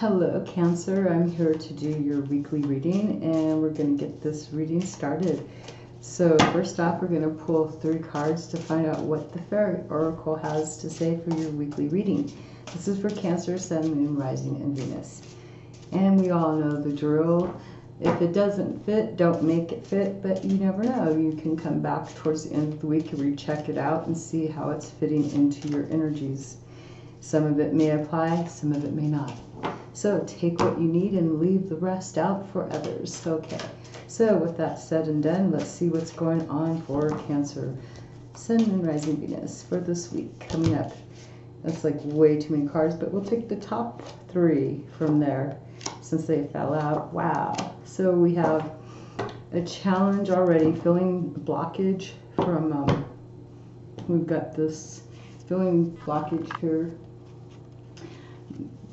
Hello, Cancer. I'm here to do your weekly reading, and we're going to get this reading started. So first off, we're going to pull 3 cards to find out what the Fairy Oracle has to say for your weekly reading. This is for Cancer, Sun, Moon, Rising, and Venus. And we all know the drill. If it doesn't fit, don't make it fit, but you never know. You can come back towards the end of the week and recheck it out and see how it's fitting into your energies. Some of it may apply, some of it may not. So take what you need and leave the rest out for others. Okay, so with that said and done, let's see what's going on for Cancer, Sun, Moon, Rising, Venus for this week coming up. That's like way too many cards, but we'll take the top 3 from there since they fell out. Wow. So we have a challenge already, feeling blockage from, we've got this feeling blockage here.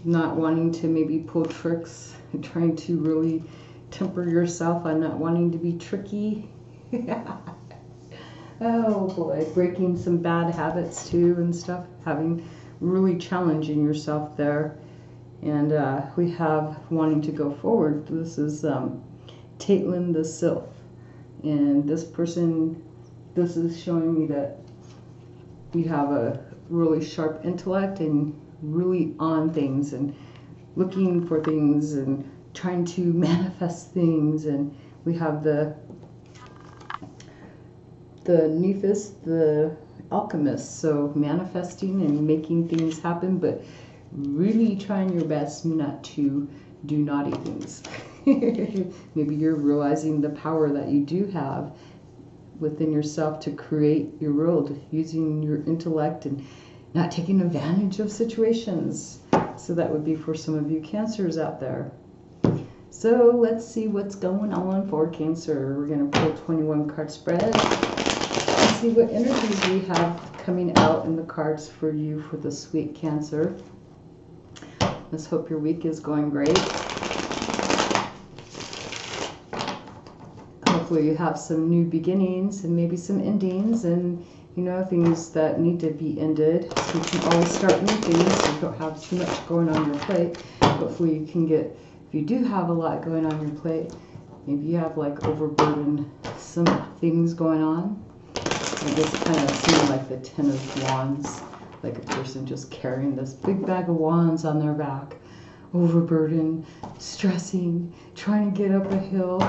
Not wanting to maybe pull tricks, trying to really temper yourself on not wanting to be tricky. Oh boy, breaking some bad habits too and stuff, having really challenging yourself there. And we have wanting to go forward. This is Caitlin the Sylph. And this person, this is showing me that you have a really sharp intellect and really on things and looking for things and trying to manifest things. And we have the Nephis, the alchemist, so manifesting and making things happen, but really trying your best not to do naughty things. Maybe you're realizing the power that you do have within yourself to create your world using your intellect and not taking advantage of situations. So that would be for some of you Cancers out there. So let's see what's going on for Cancer. We're going to pull 21 card spread and see what energies we have coming out in the cards for you for this week, Cancer. Let's hope your week is going great. Hopefully you have some new beginnings and maybe some endings and things that need to be ended. So you can always start new things so you don't have too much going on your plate. Hopefully you can get, if you do have a lot going on your plate, maybe you have like overburdened some things going on. I guess it kind of seems like the 10 of Wands, like a person just carrying this big bag of wands on their back, overburdened, stressing, trying to get up a hill.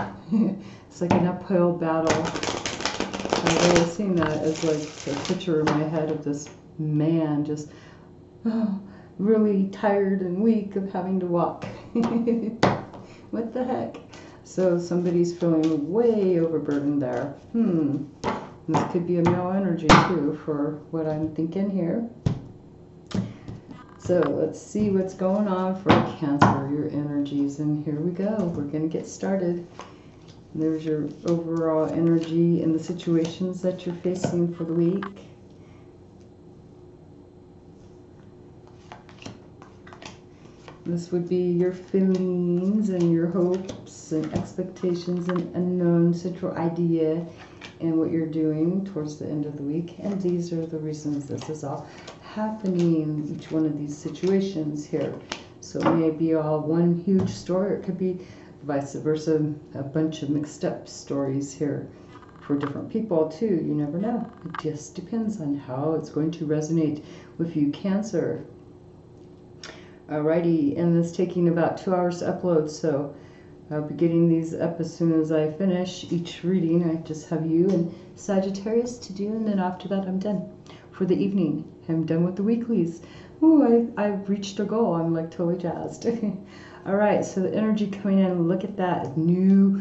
It's like an uphill battle. I was seeing that as like a picture in my head of this man just really tired and weak of having to walk. What the heck? So somebody's feeling way overburdened there. This could be a male energy too for what I'm thinking here. So let's see what's going on for Cancer, your energies. And here we go. We're going to get started. There's your overall energy and the situations that you're facing for the week. This would be your feelings and your hopes and expectations and unknown central idea and what you're doing towards the end of the week. And these are the reasons this is all happening, each one of these situations here. So it may be all one huge story, or it could be vice versa, a bunch of mixed up stories here for different people too. You never know. It just depends on how it's going to resonate with you, Cancer. Alrighty, and it's taking about 2 hours to upload, so I'll be getting these up as soon as I finish each reading. I just have you and Sagittarius to do, and then after that I'm done for the evening. I'm done with the weeklies. Ooh, I've reached a goal. I'm like totally jazzed. All right, so the energy coming in, look at that, new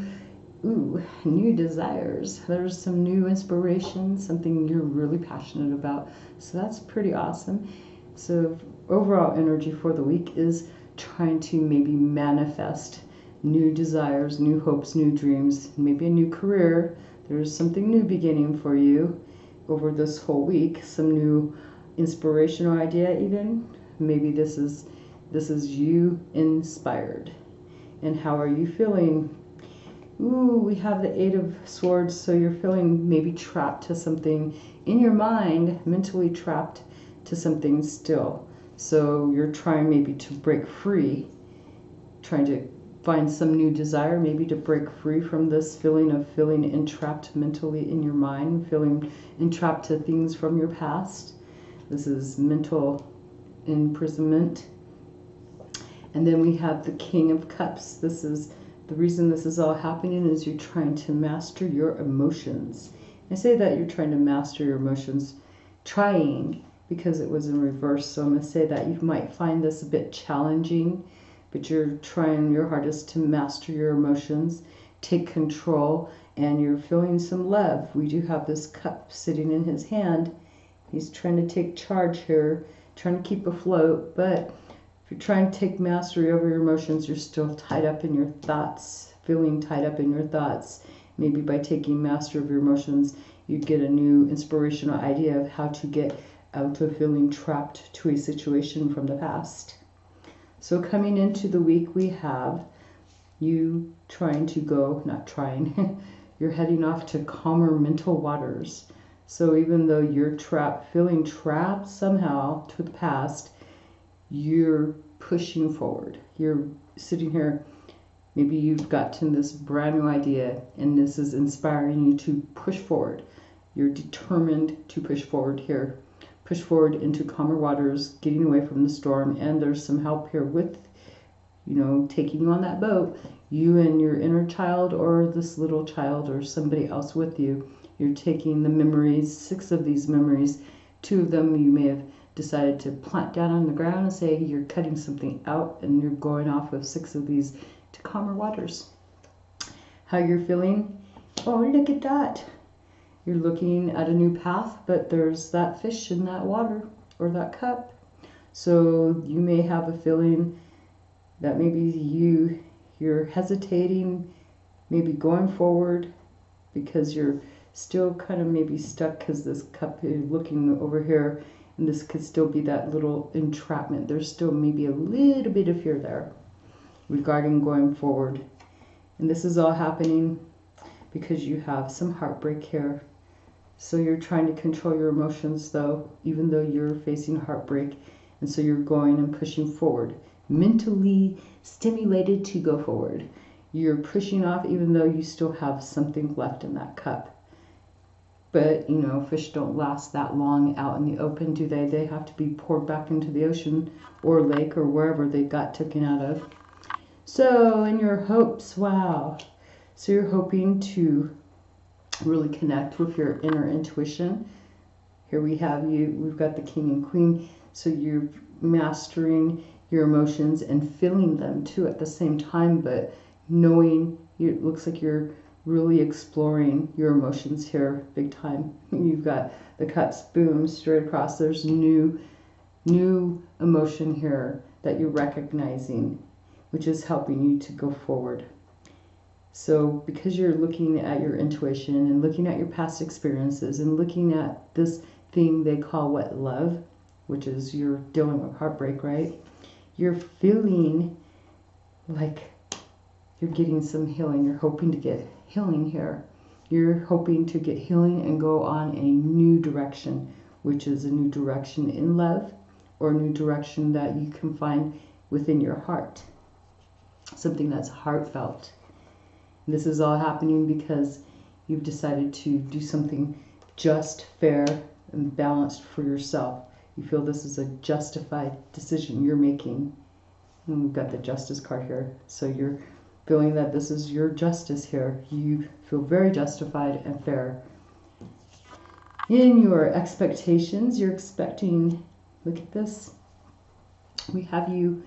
desires. There's some new inspiration, something you're really passionate about. So that's pretty awesome. So overall energy for the week is trying to maybe manifest new desires, new hopes, new dreams, maybe a new career. There's something new beginning for you over this whole week, some new inspirational idea even. Maybe this is you inspired. And how are you feeling? Ooh, we have the 8 of Swords, so you're feeling maybe trapped to something in your mind, mentally trapped to something still. So you're trying maybe to break free trying to find some new desire, maybe to break free from this feeling of feeling entrapped mentally in your mind, feeling entrapped to things from your past. This is mental imprisonment. And then we have the King of Cups. This is the reason this is all happening is you're trying to master your emotions. I say that you're trying to master your emotions, trying, because it was in reverse. So I'm going to say that you might find this a bit challenging, but you're trying your hardest to master your emotions, take control, and you're feeling some love. We do have this cup sitting in his hand. He's trying to take charge here, trying to keep afloat, but if you're trying to take mastery over your emotions, you're still tied up in your thoughts, feeling tied up in your thoughts. Maybe by taking mastery of your emotions, you get a new inspirational idea of how to get out of feeling trapped to a situation from the past. So coming into the week, we have you trying to go, not trying, you're heading off to calmer mental waters. So even though you're trapped, feeling trapped somehow to the past, you're pushing forward. You're sitting here, maybe you've gotten this brand new idea and this is inspiring you to push forward. You're determined to push forward here. Push forward into calmer waters, getting away from the storm, and there's some help here with, taking you on that boat. You and your inner child or this little child or somebody else with you. You're taking the memories, 6 of these memories. 2 of them you may have decided to plant down on the ground and say you're cutting something out and you're going off with 6 of these to calmer waters. How you're feeling? Oh, look at that. You're looking at a new path, but there's that fish in that water or that cup. So you may have a feeling that maybe you're hesitating, maybe going forward because you're still kind of maybe stuck because this cup is looking over here. And this could still be that little entrapment. There's still maybe a little bit of fear there regarding going forward. And this is all happening because you have some heartbreak here. So you're trying to control your emotions though, even though you're facing heartbreak. And so you're going and pushing forward, mentally stimulated to go forward. You're pushing off even though you still have something left in that cup. But, fish don't last that long out in the open, do they? They have to be poured back into the ocean or lake or wherever they got taken out of. So, in your hopes, wow. So you're hoping to really connect with your inner intuition. Here we've got the King and Queen. So you're mastering your emotions and feeling them too at the same time, but knowing, it looks like you're really exploring your emotions here big time. You've got the cups, boom, straight across. There's new emotion here that you're recognizing, which is helping you to go forward. So because you're looking at your intuition and looking at your past experiences and looking at this thing they call love, which is you're dealing with heartbreak, right? You're feeling like you're getting some healing. You're hoping to get healing here. You're hoping to get healing and go on a new direction, which is a new direction in love or a new direction that you can find within your heart. Something that's heartfelt. This is all happening because you've decided to do something just, fair, and balanced for yourself. You feel this is a justified decision you're making. And we've got the Justice card here. So you're feeling that this is your justice here. You feel very justified and fair. In your expectations, you're expecting, look at this. We have you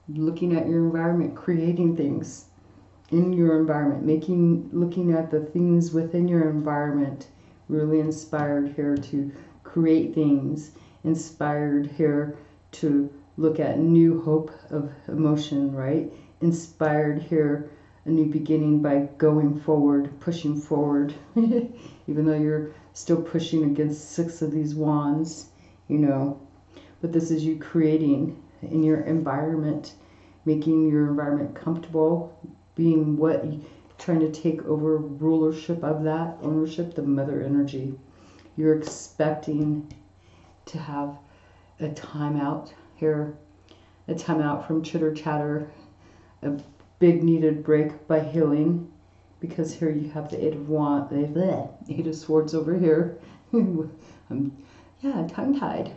looking at your environment, creating things in your environment, looking at the things within your environment, really inspired here to create things, inspired here to look at new hope of emotion, right? Inspired here, a new beginning by going forward, pushing forward, even though you're still pushing against 6 of these wands, but this is you creating in your environment, making your environment comfortable, being trying to take over rulership of that, ownership, the mother energy. You're expecting to have a timeout here, a timeout from chitter chatter, a big needed break by healing, because here you have the Eight of Swords over here. Yeah, tongue-tied.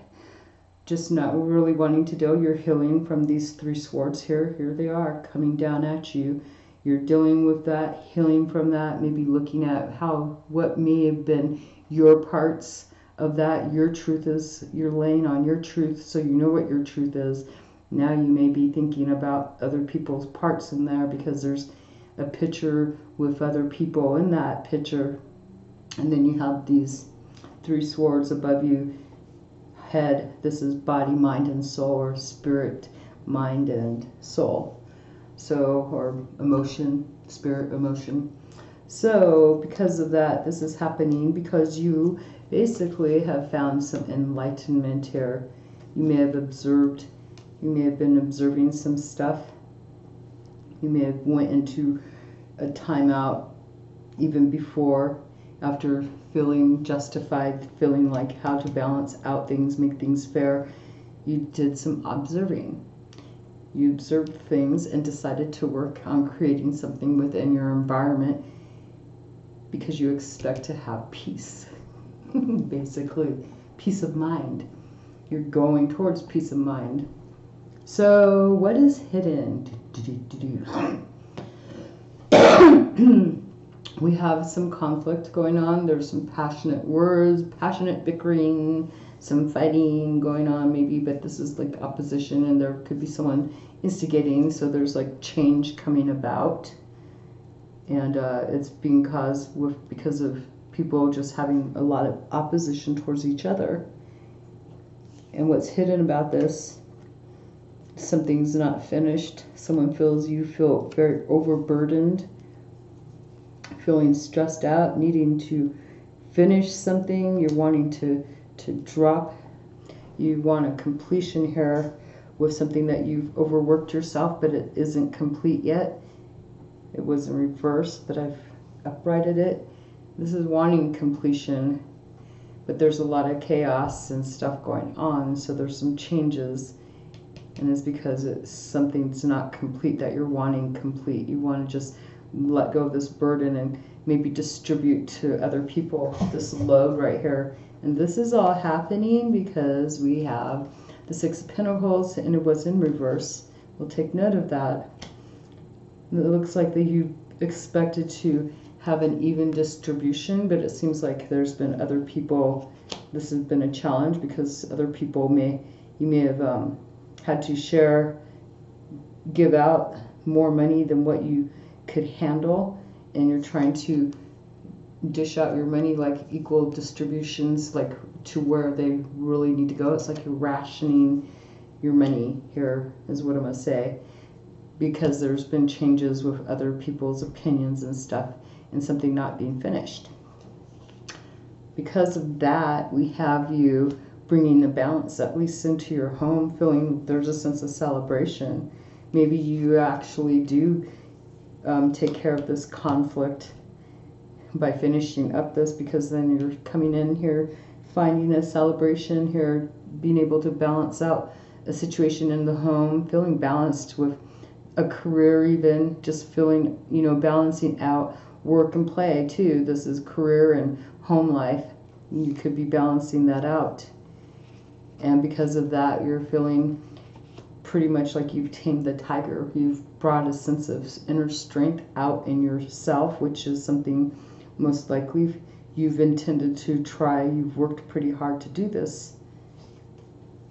Just not really wanting to deal. You're healing from these 3 swords here. Here they are coming down at you. You're dealing with that, healing from that, maybe looking at what may have been your parts of that. Your truth is, you're laying on your truth, so you know what your truth is. Now you may be thinking about other people's parts in there, because there's a picture with other people in that picture. And then you have these 3 swords above you. Head, this is body, mind, and soul, or spirit, mind, and soul. So, or emotion, spirit, emotion. So, because of that, this is happening because you basically have found some enlightenment here. You may have been observing some stuff. You may have went into a timeout even before, after feeling justified, feeling like how to balance out things, make things fair. You did some observing. You observed things and decided to work on creating something within your environment because you expect to have peace. Basically, peace of mind. You're going towards peace of mind. So, what is hidden? We have some conflict going on. There's some passionate words, passionate bickering, some fighting going on maybe, but this is like opposition, and there could be someone instigating, so there's like change coming about. And it's being caused because of people just having a lot of opposition towards each other. And what's hidden about this, something's not finished. You feel very overburdened, feeling stressed out, needing to finish something. You're wanting to drop. You want a completion here with something that you've overworked yourself, but it isn't complete yet. It was in reverse, but I've uprighted it. This is wanting completion, but there's a lot of chaos and stuff going on, so there's some changes, and it's because something's not complete that you're wanting complete. You want to just let go of this burden and maybe distribute to other people this load right here. And this is all happening because we have the 6 of Pentacles, and it was in reverse. We'll take note of that. It looks like that you expected to have an even distribution, but it seems like there's been other people. This has been a challenge because other people you may have had to give out more money than what you could handle, and you're trying to dish out your money like equal distributions, like to where they really need to go. It's like you're rationing your money here, is what I'm going to say, because there's been changes with other people's opinions and stuff, and something not being finished. Because of that, we have you bringing a balance at least into your home, feeling there's a sense of celebration. Maybe you actually do take care of this conflict by finishing up this, because then you're coming in here finding a celebration here, being able to balance out a situation in the home, feeling balanced with a career, even just feeling, balancing out work and play too. This is career and home life. You could be balancing that out, and because of that, you're feeling pretty much like you've tamed the tiger. You've brought a sense of inner strength out in yourself, which is something most likely you've intended to try. You've worked pretty hard to do this,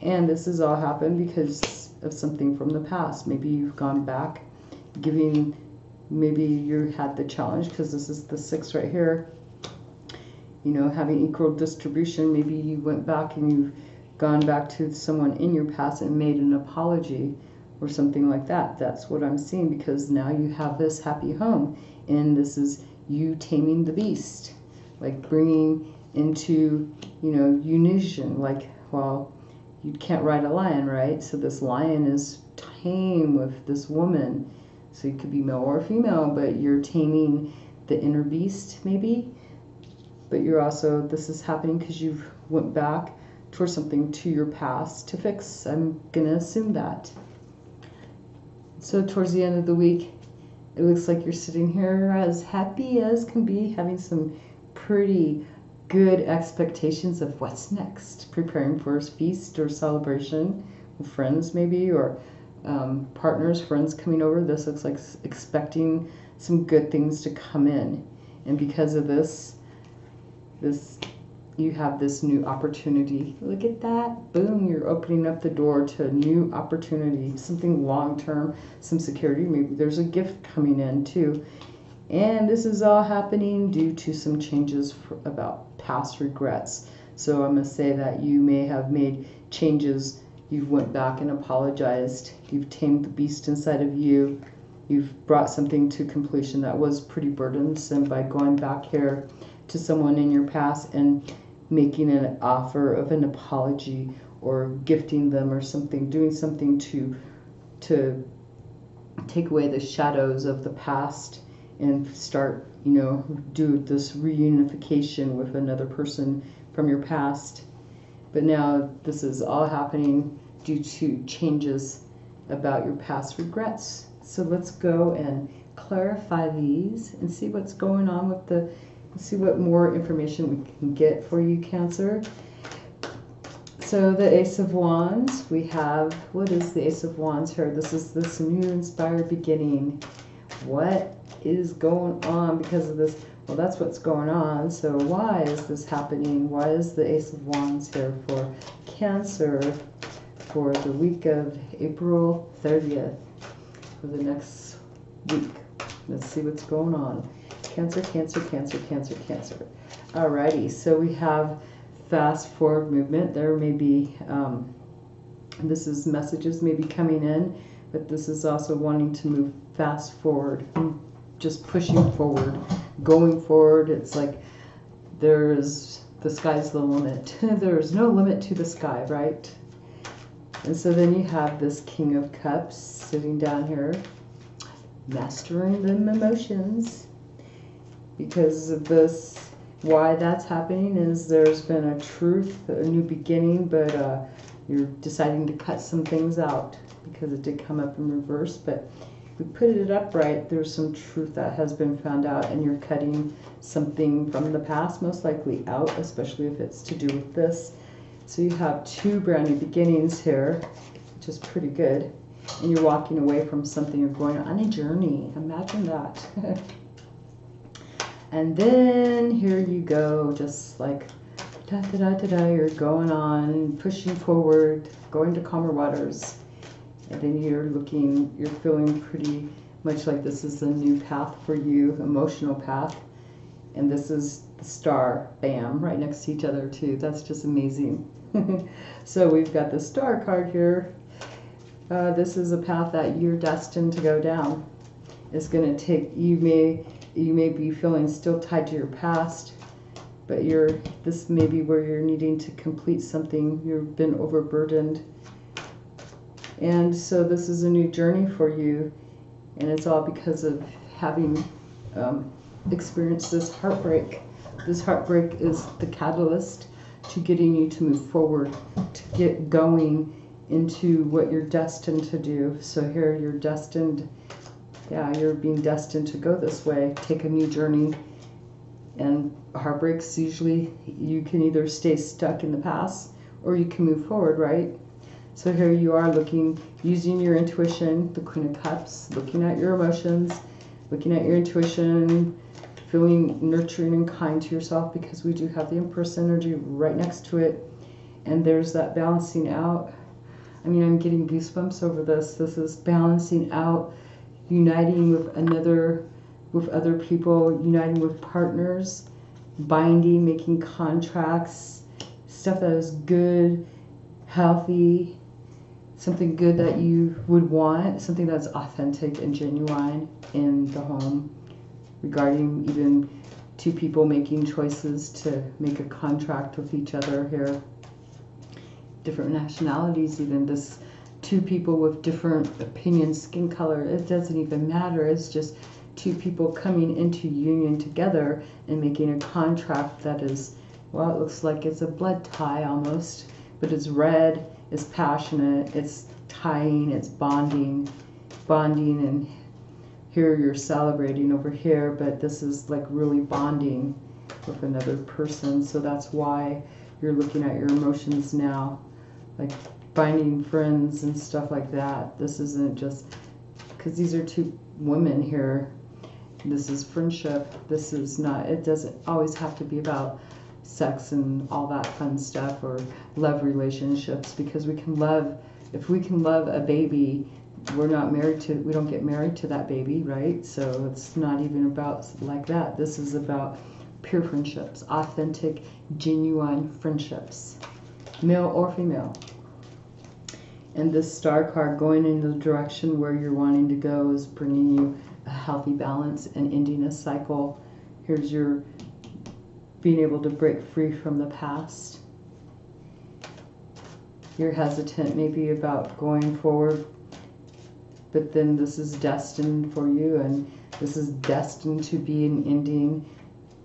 and this has all happened because of something from the past. Maybe you've gone back, maybe you had the challenge, because this is the 6 right here, having equal distribution. Maybe you went back and you've gone back to someone in your past and made an apology or something like that. That's what I'm seeing, because now you have this happy home, and this is you taming the beast, like bringing into, unition. Like, well, you can't ride a lion, right? So this lion is tame with this woman. So you could be male or female, but you're taming the inner beast maybe. But you're also, this is happening because you've went back towards something to your past to fix. I'm going to assume that. So towards the end of the week, it looks like you're sitting here as happy as can be, having some pretty good expectations of what's next, preparing for a feast or celebration with friends maybe, or partners, friends coming over. This looks like expecting some good things to come in. And because of this you have this new opportunity. Look at that. Boom, you're opening up the door to a new opportunity, something long-term, some security. Maybe there's a gift coming in too. And this is all happening due to some changes about past regrets. So I'm going to say that you may have made changes. You've went back and apologized. You've tamed the beast inside of you. You've brought something to completion that was pretty burdensome by going back here to someone in your past and making an offer of an apology or gifting them or something, doing something to take away the shadows of the past and start, do this reunification with another person from your past. But now this is all happening due to changes about your past regrets. So let's go and clarify these and see what's going on with see what more information we can get for you, Cancer. So the Ace of Wands, we have, what is the Ace of Wands here? This is this new inspired beginning. What is going on because of this? Well, that's what's going on. So why is this happening? Why is the Ace of Wands here for Cancer for the week of April 30th, for the next week? Let's see what's going on. Cancer, Cancer, Cancer, Cancer, Cancer. Alrighty, so we have fast forward movement. There may be, this is messages maybe coming in, but this is also wanting to move fast forward, just pushing forward, going forward. It's like the sky's the limit. There's no limit to the sky, right? And so then you have this King of Cups sitting down here, mastering the emotions. Because of this, why that's happening is there's been a truth, a new beginning, but you're deciding to cut some things out because it did come up in reverse. But if we put it upright, there's some truth that has been found out, and you're cutting something from the past, most likely out, especially if it's to do with this. So you have two brand new beginnings here, which is pretty good. And you're walking away from something, you're going on a journey. Imagine that. And then here you go, just like da-da-da-da-da, you're going on, pushing forward, going to calmer waters. And then you're feeling pretty much like this is a new path for you, emotional path. And this is the star, bam, right next to each other too. That's just amazing. So we've got the star card here. This is a path that you're destined to go down. It's going to take, you may be feeling still tied to your past, but this may be where you're needing to complete something. You've been overburdened. And so this is a new journey for you, and it's all because of having experienced this heartbreak. This heartbreak is the catalyst to getting you to move forward, to get going into what you're destined to do. So here you're destined, you're being destined to go this way, take a new journey. And heartbreaks, usually you can either stay stuck in the past or you can move forward, right? So here you are using your intuition, the Queen of Cups, looking at your emotions, looking at your intuition, feeling nurturing and kind to yourself, because we do have the Empress energy right next to it. And there's that balancing out. I mean, I'm getting goosebumps over this. This is balancing out, uniting with other people, uniting with partners, binding, making contracts, stuff that is good, healthy, something good that you would want, something that's authentic and genuine in the home, regarding even two people making choices to make a contract with each other here. Different nationalities, even this two people with different opinions, skin color, it doesn't even matter. It's just two people coming into union together and making a contract that is, well, it looks like it's a blood tie almost, but it's red, it's passionate, it's tying, it's bonding, bonding, and here you're celebrating over here, but this is like really bonding with another person. So that's why you're looking at your emotions now, like finding friends and stuff like that. This isn't just because these are two women here. This is friendship. This is not, it doesn't always have to be about sex and all that fun stuff or love relationships, because we can love, if we can love a baby, we're not married to, we don't get married to that baby, right? So it's not even about like that. This is about pure friendships, authentic, genuine friendships, male or female. And this star card going in the direction where you're wanting to go is bringing you a healthy balance and ending a cycle. Here's your being able to break free from the past. You're hesitant maybe about going forward, but then this is destined for you, and this is destined to be an ending,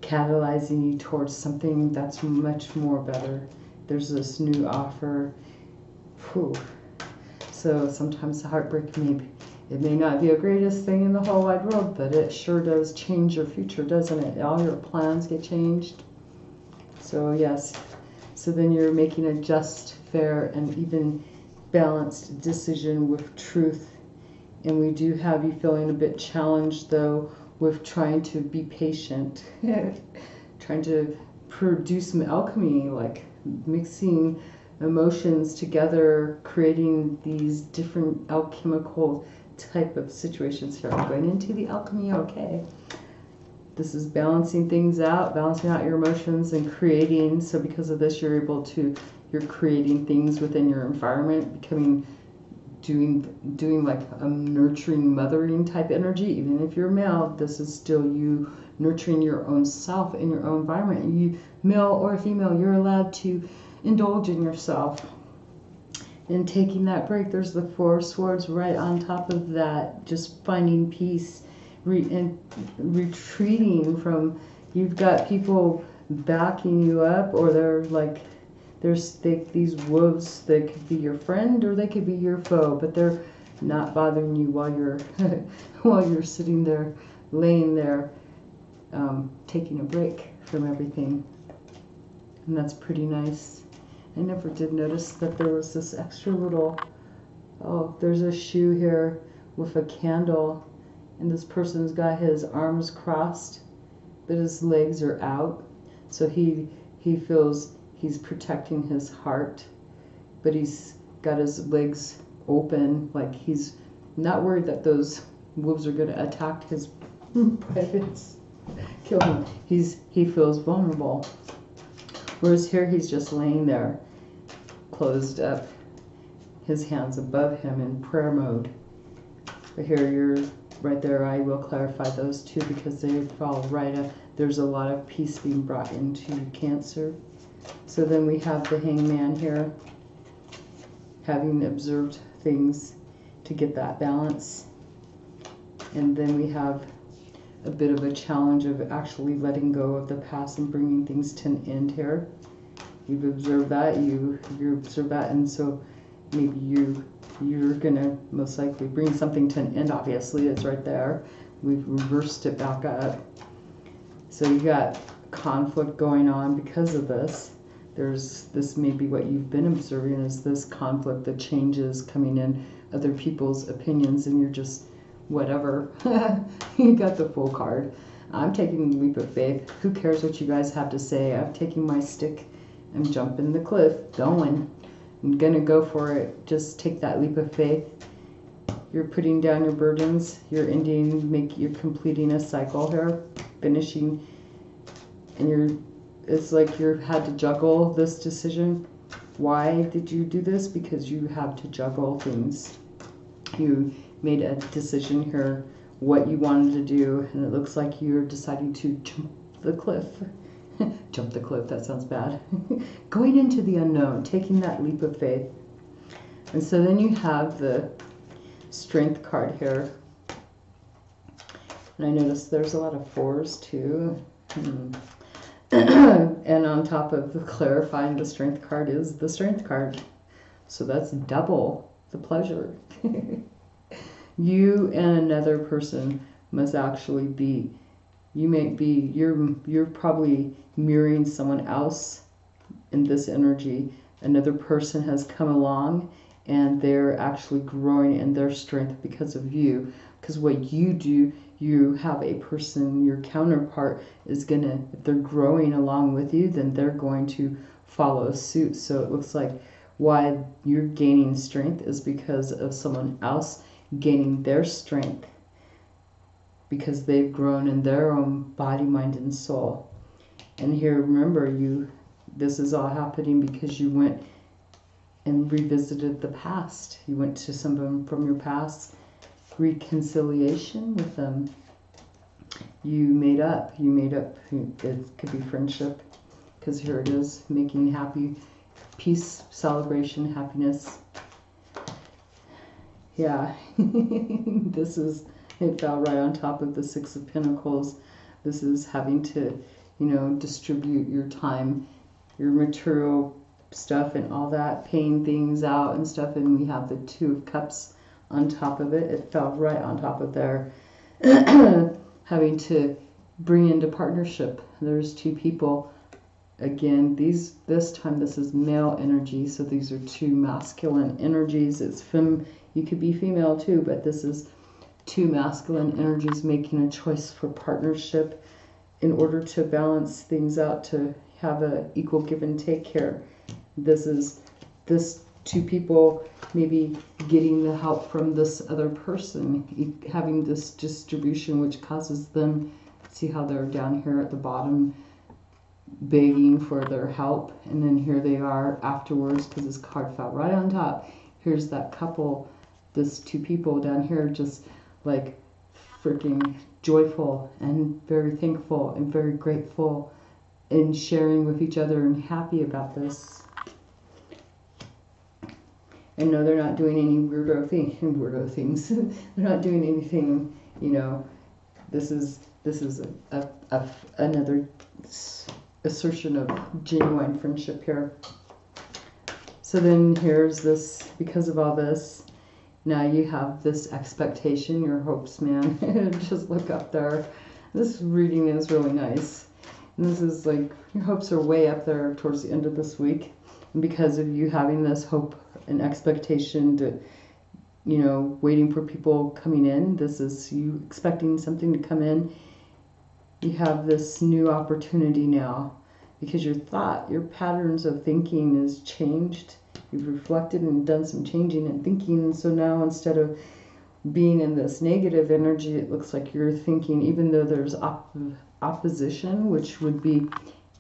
catalyzing you towards something that's much more better. There's this new offer. Whew. So sometimes the heartbreak it may not be the greatest thing in the whole wide world, but it sure does change your future, doesn't it? All your plans get changed. So yes, so then you're making a just, fair, and even balanced decision with truth. And we do have you feeling a bit challenged, though, with trying to be patient, trying to produce some alchemy, like mixing emotions together, creating these different alchemical type of situations here. I'm going into the alchemy, okay. This is balancing things out, balancing out your emotions and creating. So because of this, you're creating things within your environment, doing like a nurturing, mothering type energy. Even if you're male, this is still you nurturing your own self in your own environment. You, male or female, you're allowed to indulge in yourself. And taking that break, there's the Four of Swords right on top of that, just finding peace and retreating from, you've got people backing you up, or they're like, these wolves, they could be your friend or they could be your foe, but they're not bothering you while you're while you're sitting there, laying there, taking a break from everything. And that's pretty nice. I never did notice that there was this extra little, oh, there's a shoe here with a candle, and this person's got his arms crossed, but his legs are out. So he feels he's protecting his heart, but he's got his legs open, like he's not worried that those wolves are going to attack his privates, kill him. He feels vulnerable. Whereas here he's just laying there, closed up, his hands above him in prayer mode. But here you're right there. I will clarify those two because they fall right up. There's a lot of peace being brought into Cancer. So then we have the Hangman here, having observed things to get that balance. And then we have a bit of a challenge of actually letting go of the past and bringing things to an end here. You've observed that, you observe that, and so maybe you're gonna most likely bring something to an end. Obviously, it's right there. We've reversed it back up. So you got conflict going on because of this. This may be what you've been observing, is this conflict, the changes coming in, other people's opinions, and you're just whatever. You got the Fool card. I'm taking the leap of faith. Who cares what you guys have to say? I'm taking my stick and jumping the cliff, going. I'm gonna go for it. Just take that leap of faith. You're putting down your burdens. You're you're completing a cycle here, finishing, and it's like you had to juggle this decision. Why did you do this? Because you have to juggle things. You made a decision here, what you wanted to do, and it looks like you're deciding to jump the cliff. Jump the cliff, that sounds bad. Going into the unknown, taking that leap of faith. And so then you have the Strength card here. And I noticed there's a lot of fours too. And on top of the clarifying the Strength card is the Strength card. So that's double the pleasure. you and another person must actually be, you're probably mirroring someone else in this energy. Another person has come along and they're actually growing in their strength because of you. Because what you do, you have a person, your counterpart is gonna, if they're growing along with you, then they're going to follow suit. So it looks like why you're gaining strength is because of someone else gaining their strength, because they've grown in their own body, mind, and soul. And here, remember, this is all happening because you went and revisited the past. You went to someone from your past, reconciliation with them. You made up. It could be friendship, because here it is, making happy, peace, celebration, happiness. Yeah, it fell right on top of the Six of Pentacles. This is having to, distribute your time, your material stuff and all that, paying things out and stuff. And we have the Two of Cups on top of it. It fell right on top of there. Having to bring into partnership. There's two people. Again, this time this is male energy, so these are two masculine energies. You could be female too, but this is two masculine energies making a choice for partnership in order to balance things out, to have a equal give and take here. This two people maybe getting the help from this other person, having this distribution, which causes them, see how they're down here at the bottom begging for their help, and then here they are afterwards because this card fell right on top. Here's that couple, this two people down here, just like freaking joyful and very thankful and very grateful and sharing with each other and happy about this. And no, they're not doing any weirdo things. They're not doing anything, this is another assertion of genuine friendship here. So then here's this, because of all this, now you have this expectation, your hopes, man. Just look up there. This reading is really nice. And this is like, your hopes are way up there towards the end of this week. And because of you having this hope and expectation to, waiting for people coming in, this is you expecting something to come in. You have this new opportunity now because your patterns of thinking is changed. You've reflected and done some changing and thinking. And so now instead of being in this negative energy, it looks like you're thinking, even though there's opposition, which would be,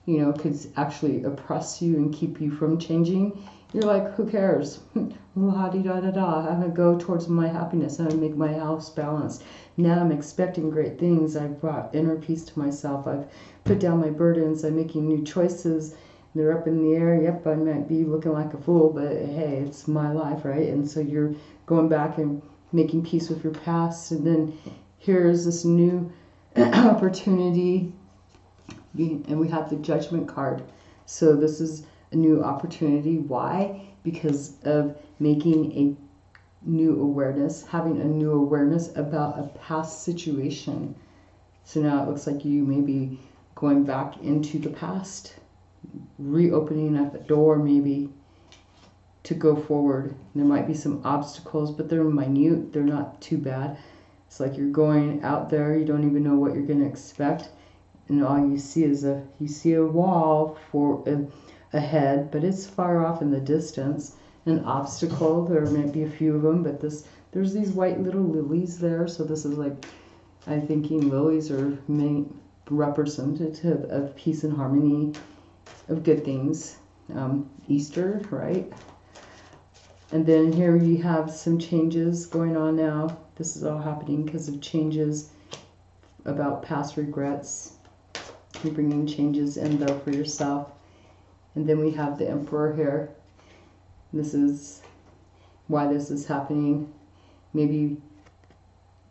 could actually oppress you and keep you from changing. You're like, who cares? La-di-da-da-da. I'm going to go towards my happiness. I'm going to make my house balanced. Now I'm expecting great things. I've brought inner peace to myself. I've put down my burdens. I'm making new choices. They're up in the air. Yep, I might be looking like a fool, but hey, it's my life, right? And so you're going back and making peace with your past. And then here's this new opportunity. And we have the Judgment card. So this is a new opportunity. Why? Because of making a new awareness, having a new awareness about a past situation. So now it looks like you may be going back into the past, reopening up a door maybe to go forward. There might be some obstacles, but they're minute. They're not too bad. It's like you're going out there. You don't even know what you're going to expect. And all you see is a wall ahead, but it's far off in the distance. An obstacle, there might be a few of them, but there's these white little lilies there. So this is like, I'm thinking lilies are representative of peace and harmony, of good things. Easter, right? And then here you have some changes going on now. This is all happening because of changes about past regrets. You're bringing changes in though for yourself. And then we have the Emperor here. This is why this is happening. Maybe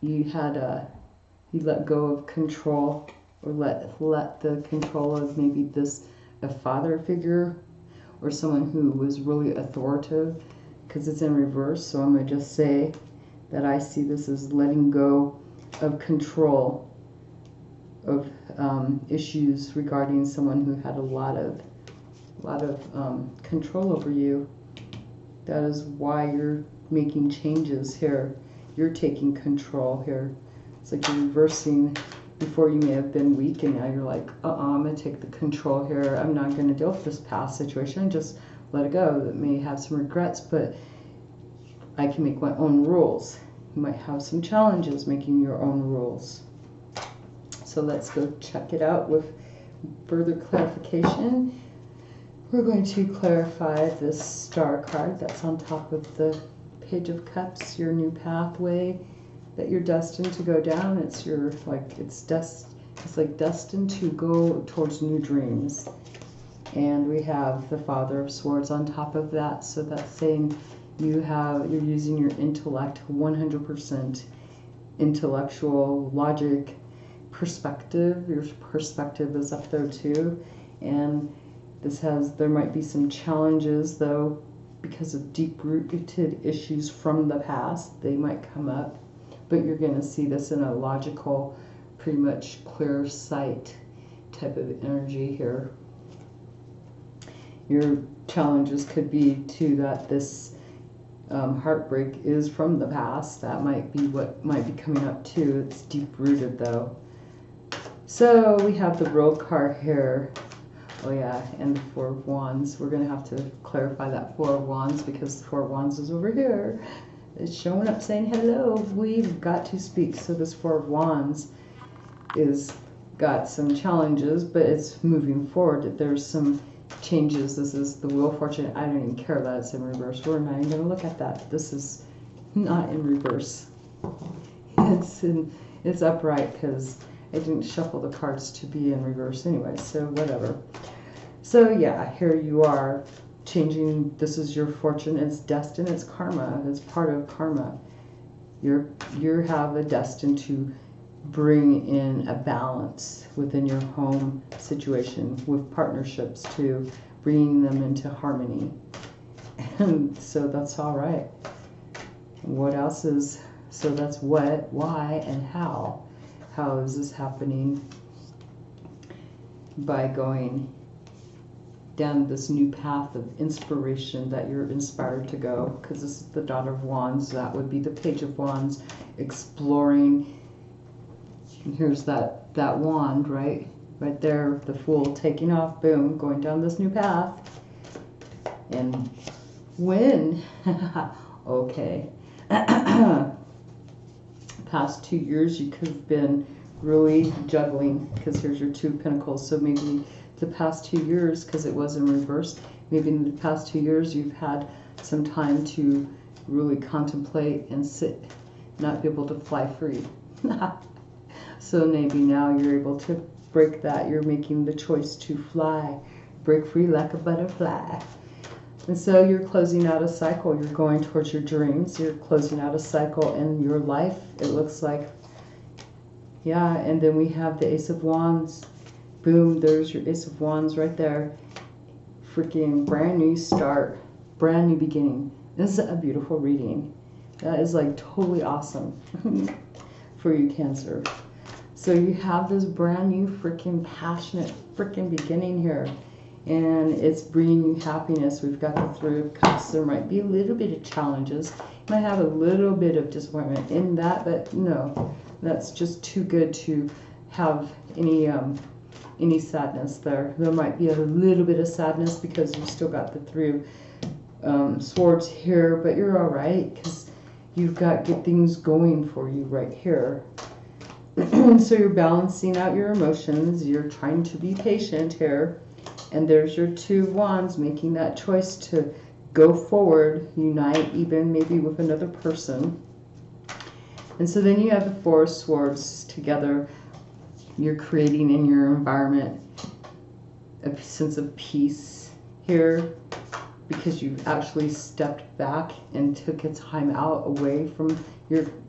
you let go of control, or let the control of maybe a father figure or someone who was really authoritative, because it's in reverse. So I'm going to just say that I see this as letting go of control of issues regarding someone who had a lot of control over you. That is why you're making changes here. You're taking control here. It's like you're reversing. Before you may have been weak, and now you're like, I'm going to take the control here. I'm not going to deal with this past situation. Just let it go. That may have some regrets, but I can make my own rules. You might have some challenges making your own rules. So let's go check it out with further clarification. We're going to clarify this star card that's on top of the Page of Cups, your new pathway that you're destined to go down. It's your, like, it's like destined to go towards new dreams. And we have the Father of Swords on top of that. So that's saying you're using your intellect, 100% intellectual logic perspective. Your perspective is up there too. And there might be some challenges though, because of deep-rooted issues from the past. They might come up. But you're going to see this in a logical, pretty much clear sight type of energy here. Your challenges could be too that this heartbreak is from the past. That might be what might be coming up too. It's deep-rooted though. So we have the World card here. Oh yeah, and the Four of Wands. We're going to have to clarify that Four of Wands because the Four of Wands is over here. It's showing up saying, hello, we've got to speak. So this Four of Wands is got some challenges, but it's moving forward. There's some changes. This is the Wheel of Fortune. I don't even care that it's in reverse. We're not even going to look at that. This is not in reverse. It's upright because I didn't shuffle the cards to be in reverse anyway, so whatever. So yeah, here you are. Changing, this is your fortune, it's destined, it's karma, it's part of karma. You have a destined to bring in a balance within your home situation with partnerships too, bringing them into harmony. And so that's all right. What else is, so that's what, why, and how. How is this happening? By going down this new path of inspiration that you're inspired to go, because this is the Daughter of Wands. That would be the Page of Wands, exploring. And here's that wand right there, the Fool taking off, boom, going down this new path. And when okay, past 2 years you could have been really juggling, because here's your Two of Pentacles. So maybe the past 2 years, because it was in reverse, maybe in the past 2 years you've had some time to really contemplate and sit, not be able to fly free. So maybe now you're able to break that. You're making the choice to fly, break free like a butterfly. And so you're closing out a cycle. You're going towards your dreams. You're closing out a cycle in your life, it looks like. Yeah, and then we have the Ace of Wands. Boom, there's your Ace of Wands right there. Freaking brand new start, brand new beginning. This is a beautiful reading. That is like totally awesome for you, Cancer. So you have this brand new freaking passionate freaking beginning here. And it's bringing you happiness. We've got the Three of Cups. There might be a little bit of challenges. You might have a little bit of disappointment in that, but no, that's just too good to have any sadness there. There might be a little bit of sadness because you've still got the Three of Swords here, but you're all right because you've got good things going for you right here. So you're balancing out your emotions. You're trying to be patient here. And there's your Two of Wands, making that choice to go forward, unite even maybe with another person. And so then you have the Four of Swords together. You're creating in your environment a sense of peace here because you've actually stepped back and took a time out away from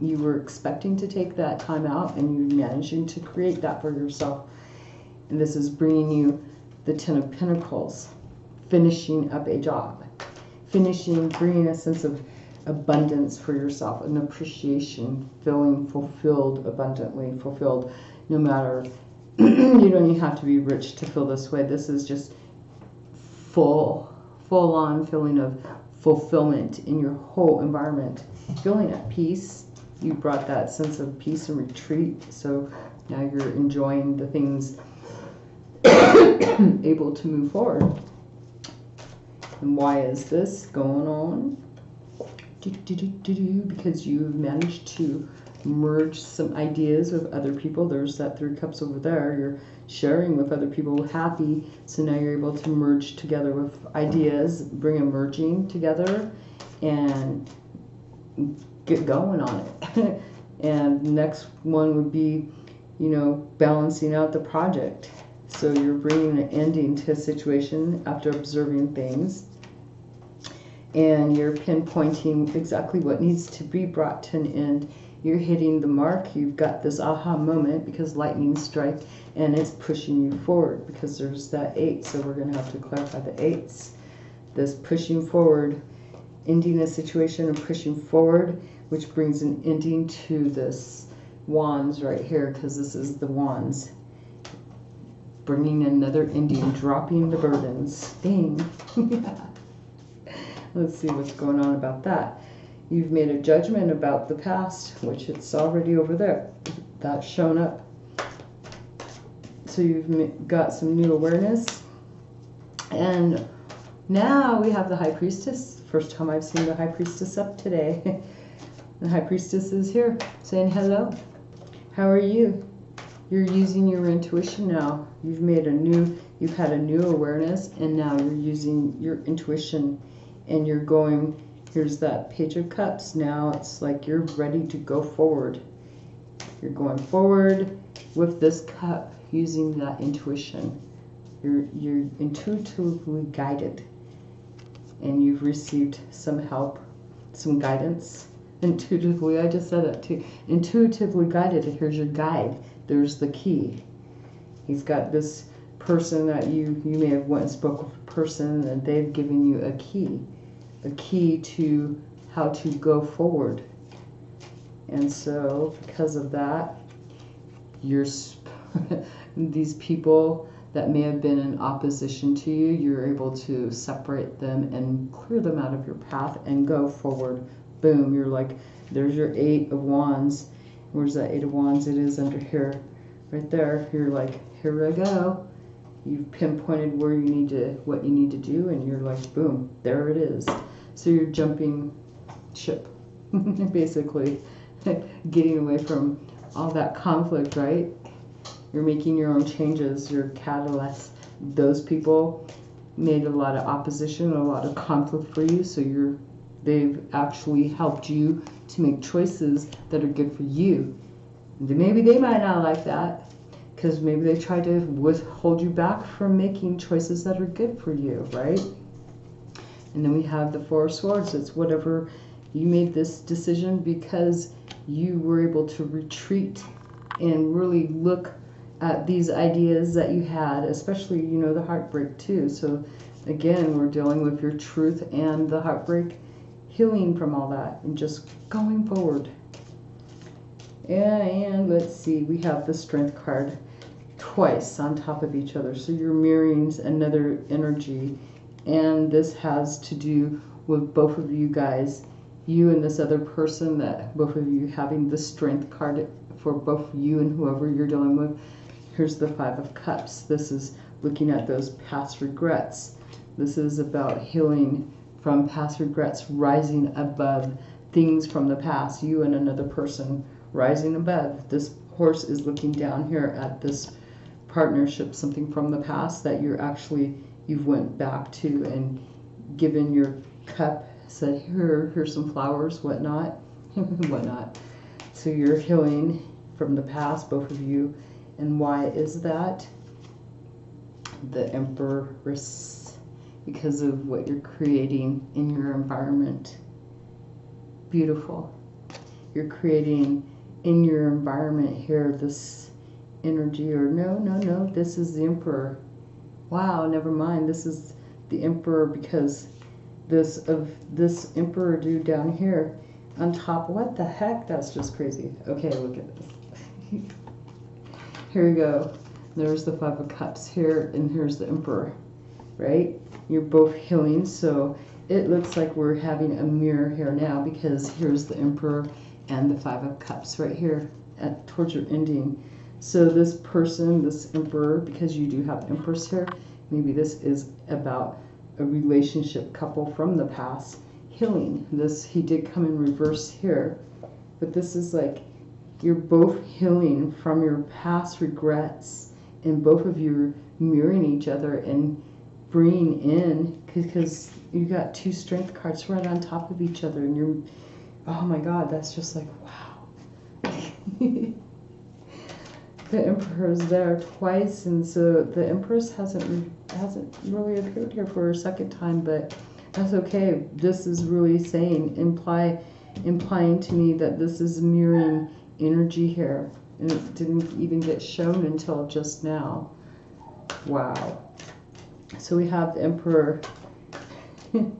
you were expecting to take that time out, and you're managing to create that for yourself. And this is bringing you the Ten of Pentacles, finishing up a job, bringing a sense of abundance for yourself, an appreciation, feeling fulfilled, abundantly fulfilled, no matter, you don't even have to be rich to feel this way. This is just full on feeling of fulfillment in your whole environment, feeling at peace. You brought that sense of peace and retreat, so now you're enjoying the things, able to move forward. And why is this going on? Because you've managed to merge some ideas with other people. There's that 3 cups over there. You're sharing with other people, happy. So now you're able to merge together with ideas, bring a merging together, and get going on it. And next one would be, you know, balancing out the project. So you're bringing an ending to a situation after observing things, and you're pinpointing exactly what needs to be brought to an end. You're hitting the mark. You've got this aha moment because lightning strike, and it's pushing you forward because there's that 8. So we're going to have to clarify the 8s. This pushing forward, ending a situation and pushing forward, which brings an ending to this wands right here, because this is the wands. Bringing another ending, dropping the burdens. Ding. Let's see what's going on about that. You've made a judgment about the past, which it's already over there. That's shown up. So you've got some new awareness. And now we have the High Priestess. First time I've seen the High Priestess up today. The High Priestess is here saying hello. How are you? You're using your intuition now. You've had a new awareness, and now you're using your intuition, and you're going, here's that Page of Cups. Now it's like you're ready to go forward. You're going forward with this cup using that intuition. You're intuitively guided, and you've received some help, some guidance. Intuitively, I just said that too. Intuitively guided. Here's your guide. There's the key. He's got this person that you may have went and spoke with a person, and they've given you a key to how to go forward. And so because of that, these people that may have been in opposition to you, you're able to separate them and clear them out of your path and go forward. Boom, you're like, there's your 8 of Wands. Where's that 8 of Wands? It is under here, right there. You're like, here I go. You've pinpointed where you need to, what you need to do, and you're like, boom, there it is. So you're jumping ship, basically, getting away from all that conflict, right? You're making your own changes, your catalyst. Those people made a lot of opposition, a lot of conflict for you, so they've actually helped you to make choices that are good for you. Maybe they might not like that, because maybe they tried to withhold you back from making choices that are good for you, right? And then we have the 4 of Swords. It's whatever, you made this decision because you were able to retreat and really look at these ideas that you had, especially, you know, the heartbreak too. So again, we're dealing with your truth and the heartbreak, healing from all that and just going forward. And let's see, we have the Strength card twice on top of each other. So you're mirroring another energy, and this has to do with both of you guys, you and this other person, that both of you having the Strength card for both you and whoever you're dealing with. Here's the 5 of Cups. This is looking at those past regrets. This is about healing from past regrets, rising above things from the past, you and another person rising above. This horse is looking down here at this partnership, something from the past that you've went back to and given your cup, said, here's some flowers, whatnot, whatnot. So you're healing from the past, both of you. And why is that? The Empress, because of what you're creating in your environment. Beautiful. You're creating in your environment here this energy, or no, this is the Emperor. Wow, never mind. This is the Emperor because this emperor dude down here on top. What the heck? That's just crazy. Okay, look at this. Here we go. There's the Five of Cups here, and here's the emperor, right? You're both healing, so it looks like we're having a mirror here now, because here's the emperor and the Five of Cups right here towards your ending. So this person, this emperor, because you do have empress here, maybe this is about a relationship couple from the past healing. This, he did come in reverse here, but this is like you're both healing from your past regrets, and both of you are mirroring each other and bringing in, because you got two strength cards right on top of each other, and you're, oh my God, that's just like, wow. The Emperor's there twice, and so the Empress hasn't really appeared here for a second time, but that's okay. This is really saying, implying to me that this is mirroring energy here, and it didn't even get shown until just now. Wow. So we have the Emperor, and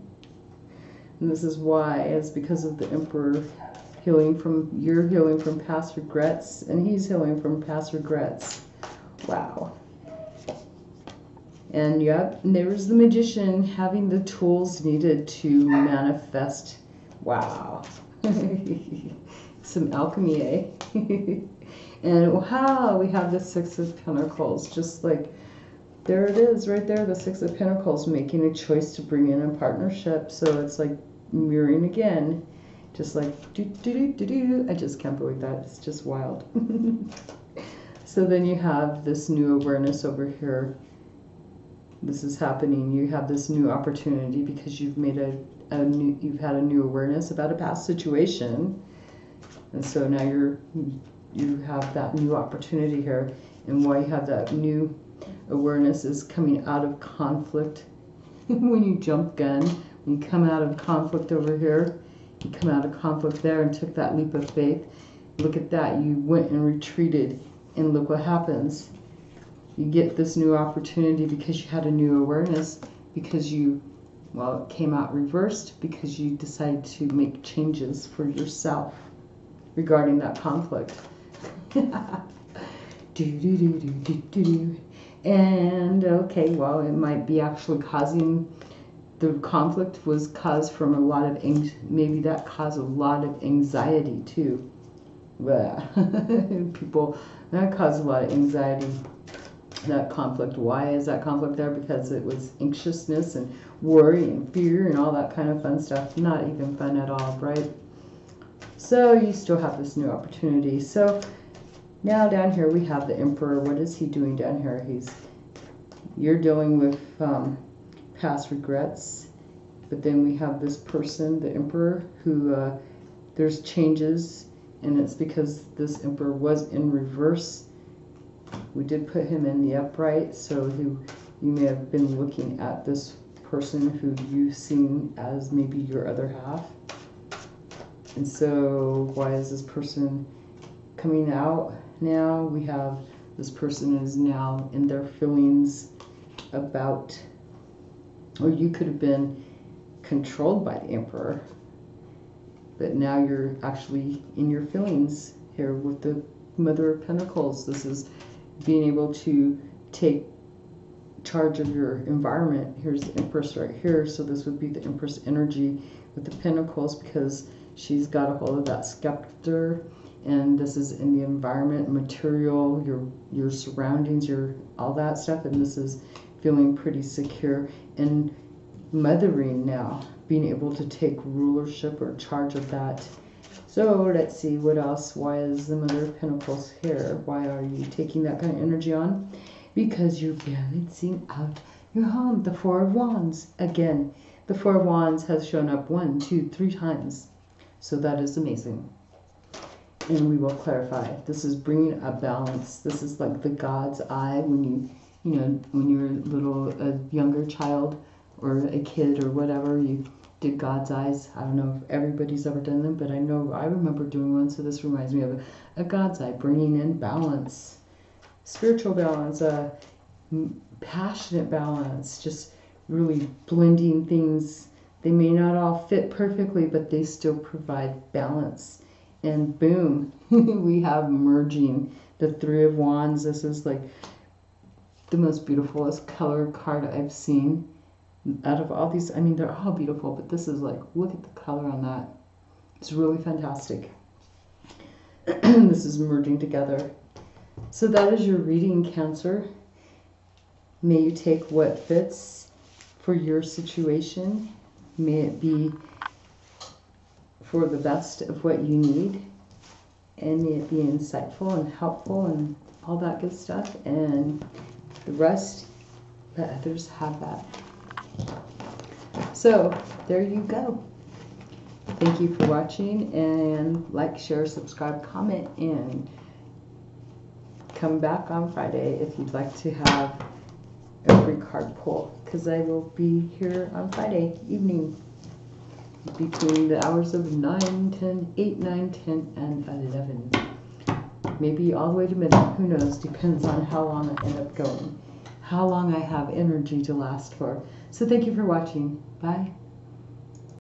this is why, it's because of the Emperor healing from, you're healing from past regrets, and he's healing from past regrets. Wow. And yep, and there's the Magician having the tools needed to manifest. Wow. Some alchemy, eh? And wow, we have the Six of Pentacles, just like, there it is right there, the Six of Pentacles, making a choice to bring in a partnership. So it's like mirroring again, just like do do do do do. I just can't believe that. It's just wild. So then you have this new awareness over here. This is happening. You have this new opportunity because you've made you've had a new awareness about a past situation, and so now you have that new opportunity here. And why you have that new awareness is coming out of conflict. When you jump gun, when you come out of conflict over here, you come out of conflict there and took that leap of faith. Look at that. You went and retreated, and look what happens. You get this new opportunity because you had a new awareness, because you, well, it came out reversed because you decided to make changes for yourself regarding that conflict. Do do do do do do do. And okay, well, it might be actually causing, the conflict was caused from a lot of, maybe that caused a lot of anxiety too. People, that caused a lot of anxiety, that conflict. Why is that conflict there? Because it was anxiousness and worry and fear and all that kind of fun stuff. Not even fun at all, right? So you still have this new opportunity. So now down here we have the Emperor. What is he doing down here? You're dealing with past regrets, but then we have this person, the Emperor, who there's changes, and it's because this Emperor was in reverse. We did put him in the upright, so you may have been looking at this person who you've seen as maybe your other half. And so why is this person coming out now? We have this person is now in their feelings about, or you could have been controlled by the Emperor, but now you're actually in your feelings here with the Mother of Pentacles. This is being able to take charge of your environment. Here's the Empress right here, so this would be the Empress energy with the Pentacles, because she's got a hold of that scepter, and this is in the environment, material, your surroundings, your all that stuff, and this is feeling pretty secure and mothering now, being able to take rulership or charge of that. So let's see what else. Why is the Mother of Pentacles here? Why are you taking that kind of energy on? Because you're balancing out your home. The Four of Wands. Again, the Four of Wands has shown up 1, 2, 3 times. So that is amazing. And we will clarify. This is bringing a balance. This is like the God's eye when when you're a younger child or a kid or whatever, you did God's eyes. I don't know if everybody's ever done them, but I know I remember doing one, so this reminds me of a God's eye, bringing in balance, spiritual balance, passionate balance, just really blending things They may not all fit perfectly, but they still provide balance. And boom, we have merging the Three of Wands. This is like the most beautifulest color card I've seen out of all these. I mean, they're all beautiful, but this is like, look at the color on that. It's really fantastic. This is merging together. So that is your reading, Cancer. May you take what fits for your situation. May it be for the best of what you need. And may it be insightful and helpful and all that good stuff. And the rest, let others have that. So there you go. Thank you for watching, and like, share, subscribe, comment, and come back on Friday if you'd like to have a free card pull, because I will be here on Friday evening between the hours of 9, 10, 8, 9, 10, and 11. Maybe all the way to midnight. Who knows? Depends on how long I end up going. How long I have energy to last for. So thank you for watching. Bye.